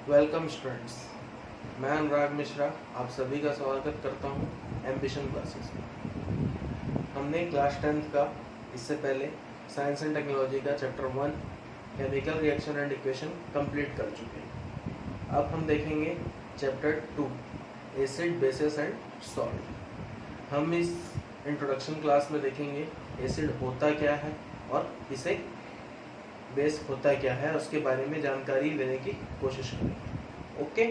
Welcome students, मैं अनुराग मिश्रा आप सभी का स्वागत करता हूं एम्बिशन क्लासेस में। हमने क्लास 10th का इससे पहले साइंस एंड टेक्नोलॉजी का chapter 1 chemical reaction and equation complete कर चुके हैं। अब हम देखेंगे chapter 2 acid basis and salt. हम इस इंट्रोडक्शन क्लास में देखेंगे एसिड होता क्या है और इसे बेस होता क्या है, उसके बारे में जानकारी लेने की कोशिश करेंगे। ओके,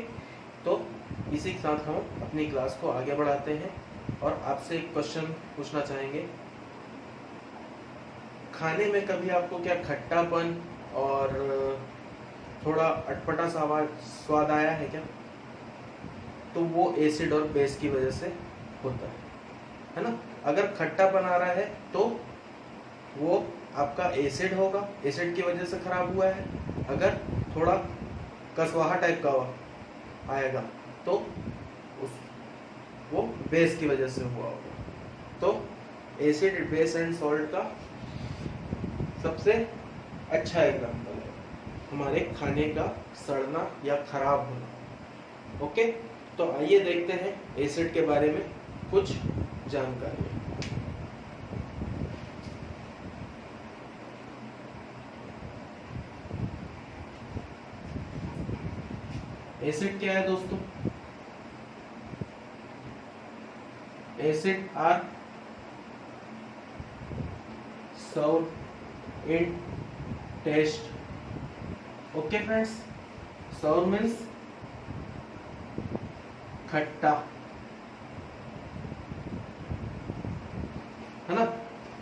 तो इसी के साथ हम अपनी क्लास को आगे बढ़ाते हैं और आपसे एक क्वेश्चन पूछना चाहेंगे। खाने में कभी आपको क्या खट्टापन और थोड़ा अटपटा सा स्वाद आया है क्या? तो वो एसिड और बेस की वजह से होता है ना। अगर खट्टापन आ रहा है तो वो आपका एसिड होगा, एसिड की वजह से खराब हुआ है। अगर थोड़ा कसवाहा टाइप का आएगा तो वो बेस की वजह से हुआ होगा। तो एसिड बेस एंड सॉल्ट का सबसे अच्छा एग्जाम्पल है हमारे खाने का सड़ना या खराब होना। ओके, तो आइए देखते हैं एसिड के बारे में कुछ जानकारी। एसिड क्या है दोस्तों? Acid are sour in taste. Okay friends, sour means खट्टा, है ना।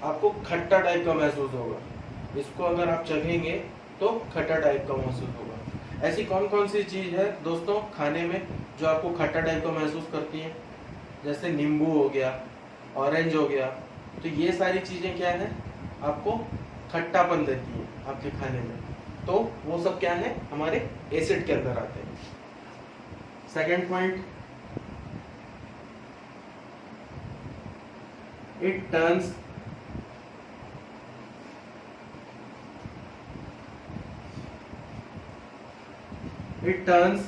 आपको खट्टा टाइप का महसूस होगा, इसको अगर आप चखेंगे तो खट्टा टाइप का महसूस होगा। ऐसी कौन कौन सी चीज है दोस्तों खाने में जो आपको खट्टा टाइप का महसूस करती है? जैसे नींबू हो गया, ऑरेंज हो गया। तो ये सारी चीजें क्या है, आपको खट्टापन देती है आपके खाने में। तो वो सब क्या है, हमारे एसिड के अंदर आते हैं। Second point, it turns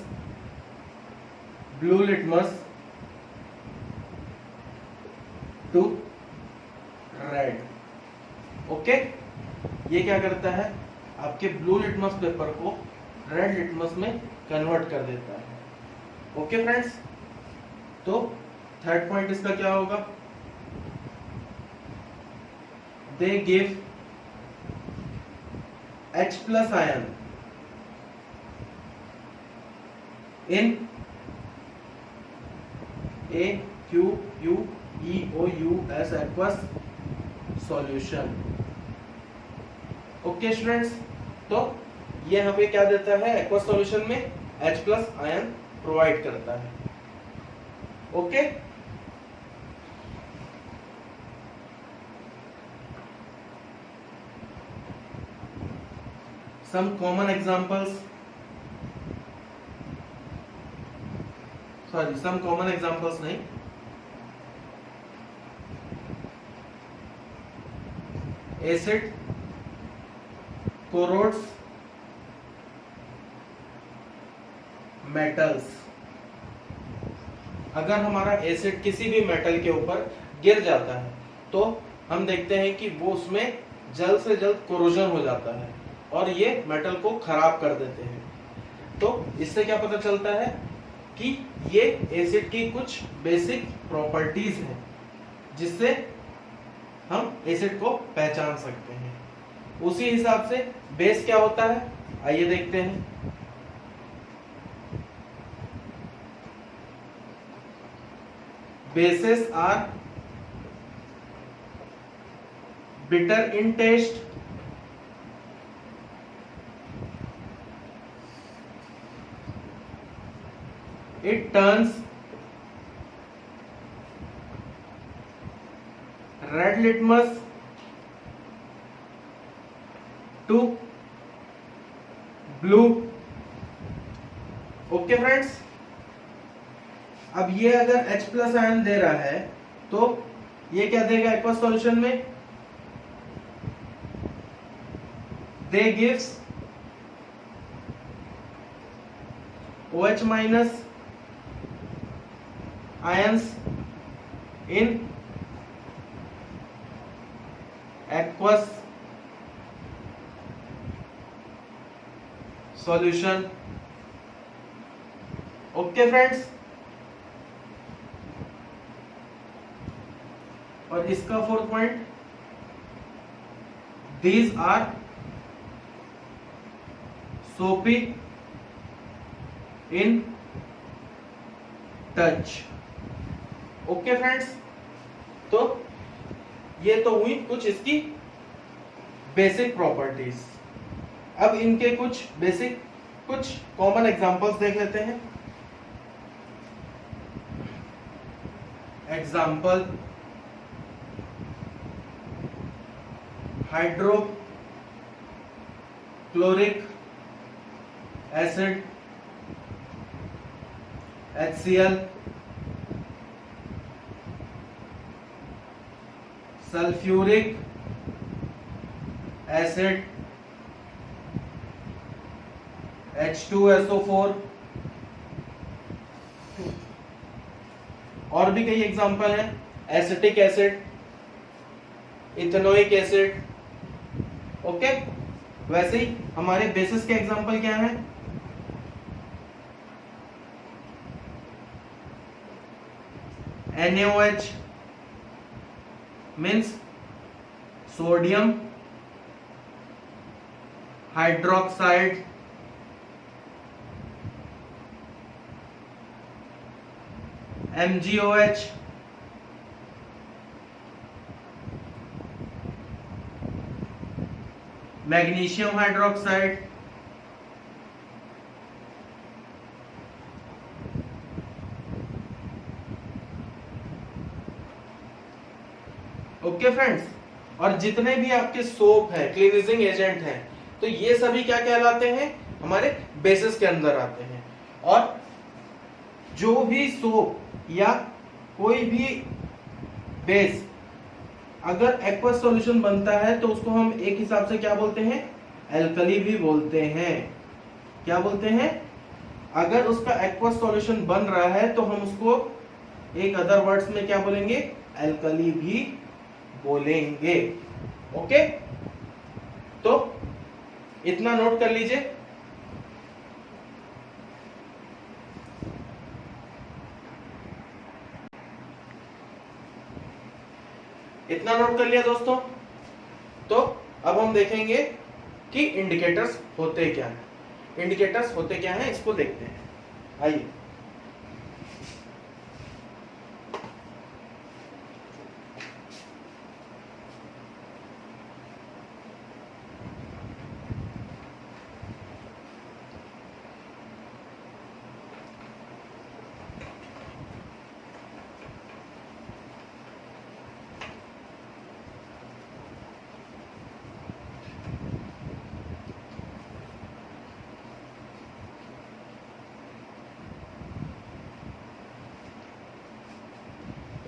blue litmus to red. Okay, ये क्या करता है, आपके ब्लू लिटमस पेपर को रेड लिटमस में कन्वर्ट कर देता है। ओके फ्रेंड्स, तो थर्ड पॉइंट इसका क्या होगा, they give H+ ion in AQUEOUS aqueous solution। Okay students, तो ये हमें क्या देता है, एक्वस सॉल्यूशन में H+ आयन प्रोवाइड करता है। ओके, सम कॉमन एग्जांपल्स, नहीं, एसिड corrodes metals। अगर हमारा एसिड किसी भी मेटल के ऊपर गिर जाता है तो हम देखते हैं कि वो उसमें जल्द से जल्द कोरोजन हो जाता है और ये मेटल को खराब कर देते हैं। तो इससे क्या पता चलता है कि ये एसिड की कुछ बेसिक प्रॉपर्टीज हैं जिससे हम एसिड को पहचान सकते हैं। उसी हिसाब से बेस क्या होता है, आइए देखते हैं। Bases are bitter in taste, it turns red litmus to blue. Okay friends, अब ये अगर H+ आयन दे रहा है तो ये क्या देगा एक्वस सॉल्यूशन में, they gives OH minus ions in aqueous solution. Okay friends, और इसका फोर्थ पॉइंट, दीज आर सोपी इन टच। ओके फ्रेंड्स, तो ये तो हुई कुछ इसकी बेसिक प्रॉपर्टीज। अब इनके कुछ बेसिक, कुछ कॉमन एग्जांपल्स देख लेते हैं। Example, hydrochloric acid HCl, sulphuric acid H2SO4, और भी कई एग्जांपल हैं, acetic acid, ethanoic acid. Okay, वैसे ही हमारे बेसिस के एग्जांपल क्या हैं? NaOH means sodium hydroxide, MgOH magnesium hydroxide, okay friends. और जितने भी आपके सोप है, क्लीनिजिंग एजेंट हैं, तो ये सभी क्या कहलाते हैं? हमारे बेसिस के अंदर आते हैं। और जो भी सोप या कोई भी बेस अगर एक्वस सॉल्यूशन बनता है तो उसको हम एक हिसाब से क्या बोलते हैं? एल्कली भी बोलते हैं। क्या बोलते हैं? अगर उसका एक्वस सॉल्यूशन बन रहा है तो हम उसको एक अदर वर्ड्स में क्या बोलेंगे? एल्कली भी बोलेंगे। ओके, तो इतना नोट कर लीजिए। इतना नोट कर लिया दोस्तों। तो अब हम देखेंगे कि इंडिकेटर्स होते क्या हैं। इंडिकेटर्स होते क्या हैं इसको देखते हैं, आइए।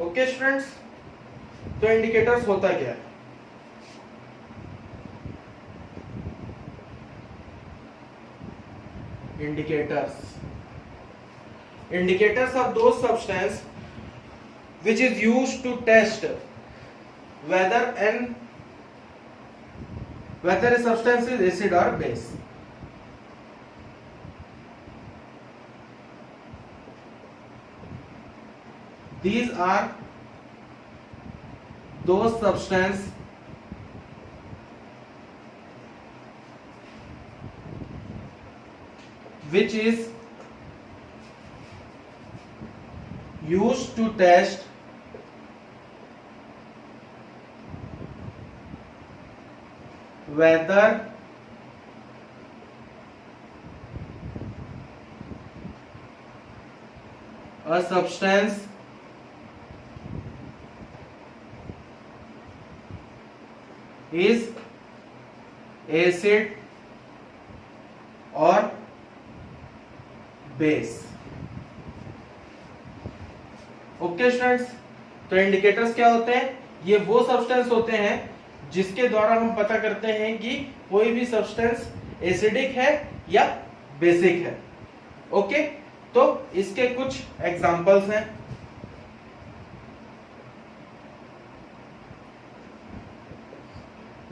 ओके स्टूडेंट्स, तो इंडिकेटर्स होता क्या है? Indicators are those substance which is used to test whether a substance is acid or base. These are those substance which is used to test whether a substance is acid or base. Okay students, तो indicators क्या होते हैं? ये वो substance होते हैं जिसके द्वारा हम पता करते हैं कि कोई भी सब्सटेंस एसिडिक है या बेसिक है। ओके, तो इसके कुछ एग्जांपल्स हैं।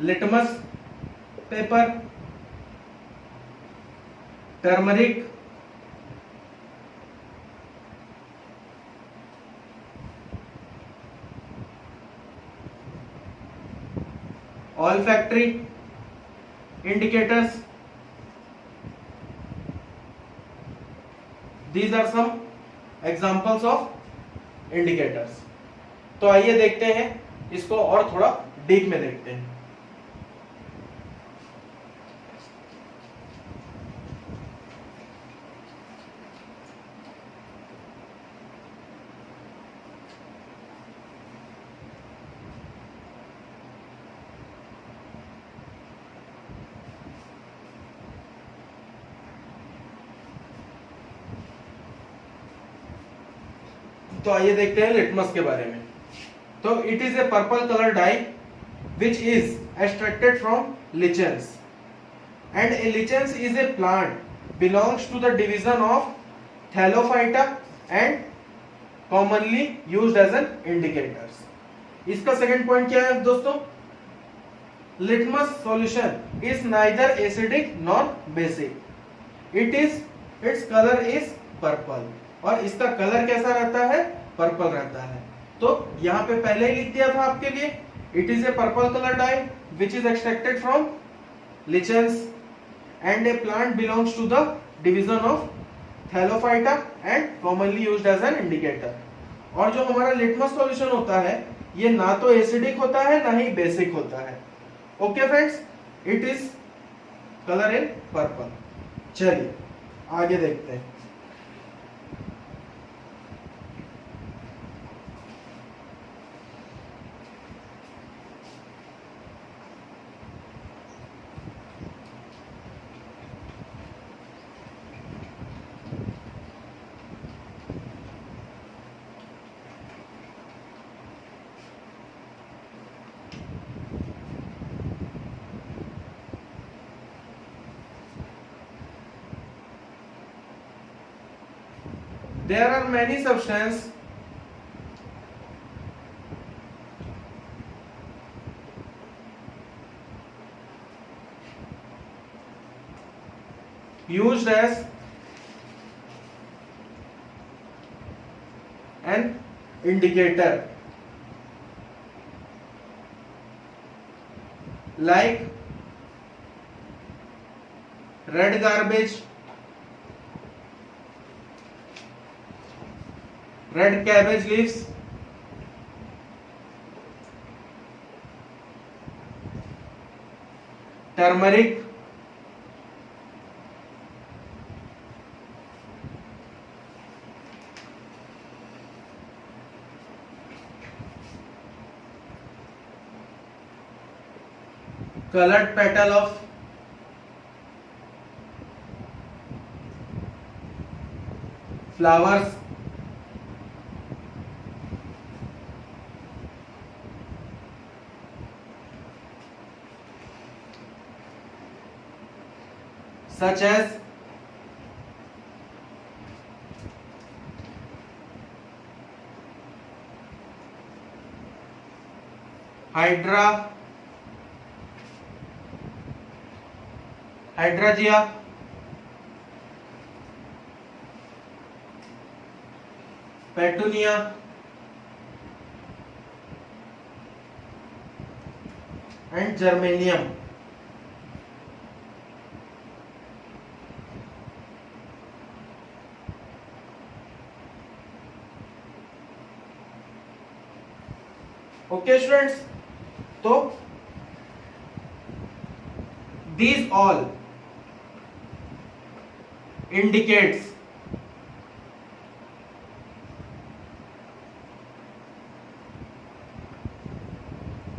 Litmus paper, turmeric, olfactory indicators. These are some examples of indicators. तो आइए देखते हैं इसको और थोड़ा डीप में देखते हैं। तो आइए देखते हैं लिटमस के बारे में। तो it is a purple colour dye which is extracted from lichens, and a lichens is a plant belongs to the division of thallophyta and commonly used as an indicators. इसका सेकंड पॉइंट क्या है दोस्तों? Litmus solution is neither acidic nor basic, it's colour is purple, और इसका colour कैसा रहता है? Purple रहता है। तो यहां पे पहले ही लिख दिया था आपके लिए, it is a purple colour dye which is extracted from lichens and a plant belongs to the division of thallophyta and commonly used as an indicator. और जो हमारा लिटमस सॉल्यूशन होता है ये ना तो एसिडिक होता है ना ही बेसिक होता है। Okay friends, it is colour in purple. चलिए आगे देखते हैं। There are many substances used as an indicator, like red garbage, red cabbage leaves, turmeric, colored petal of flowers, such as hydrangea, petunia, and geranium. Okay students, तो these all indicates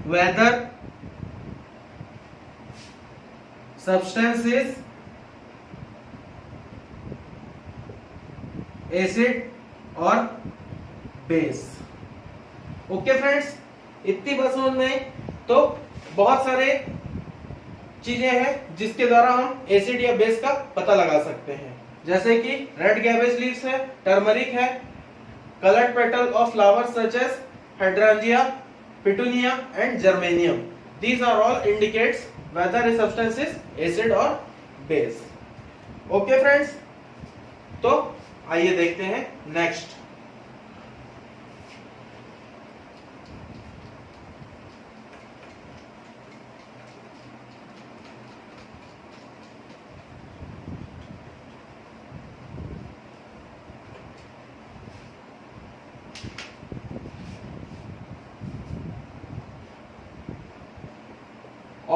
whether substance is acid or base. Okay friends, इतनी बात समझ में। तो बहुत सारे चीजें हैं जिसके द्वारा हम एसिड या बेस का पता लगा सकते हैं, जैसे कि रेड कैबेज लीव्स है, टर्मरिक है, coloured petal of flowers such as hydrangea, petunia and geranium. These are all indicates whether a substance is acid or base. Okay friends, तो आइए देखते हैं next.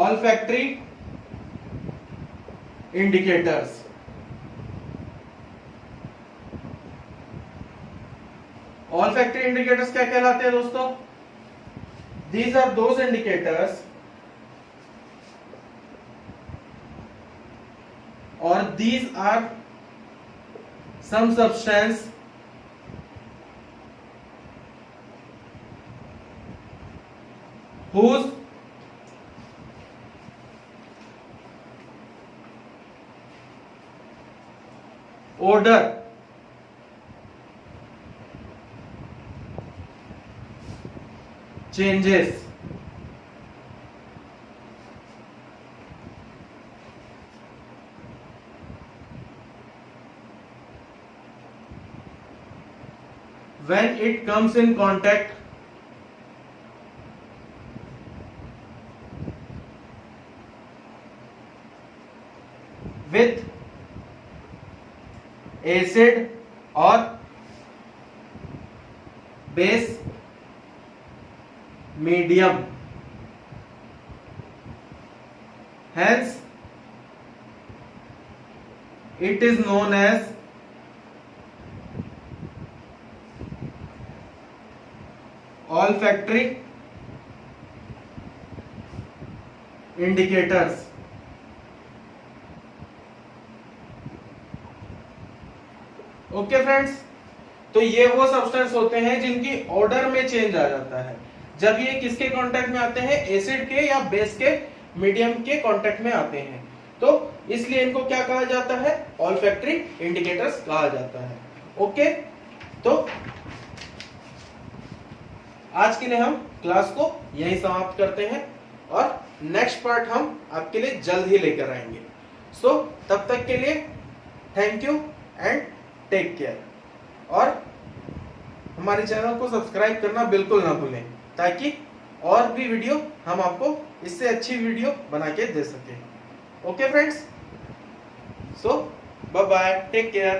olfactory indicators। olfactory indicators क्या कहलाते हैं दोस्तों? These are those indicators or these are some substance whose odor changes when it comes in contact with acid or base medium, hence it is known as olfactory indicators। Okay friends, तो ये वो substance होते हैं जिनकी order में change आ जाता है जब ये किसके कांटेक्ट में आते हैं? एसिड के या बेस के मीडियम के कांटेक्ट में आते हैं। तो इसलिए इनको क्या कहा जाता है? ऑल्फैक्टरी इंडिकेटर्स कहा जाता है। ओके, तो आज के लिए हम क्लास को यहीं समाप्त करते हैं और नेक्स्ट पार्ट हम आपके लिए जल्द ही लेकर आएंगे। सो तब तक के लिए thank you and take care, और हमारे चैनल को सब्सक्राइब करना बिल्कुल ना भूलें ताकि और भी वीडियो हम आपको इससे अच्छी वीडियो बना के दे सकें। ओके फ्रेंड्स, सो बाय बाय, टेक केयर।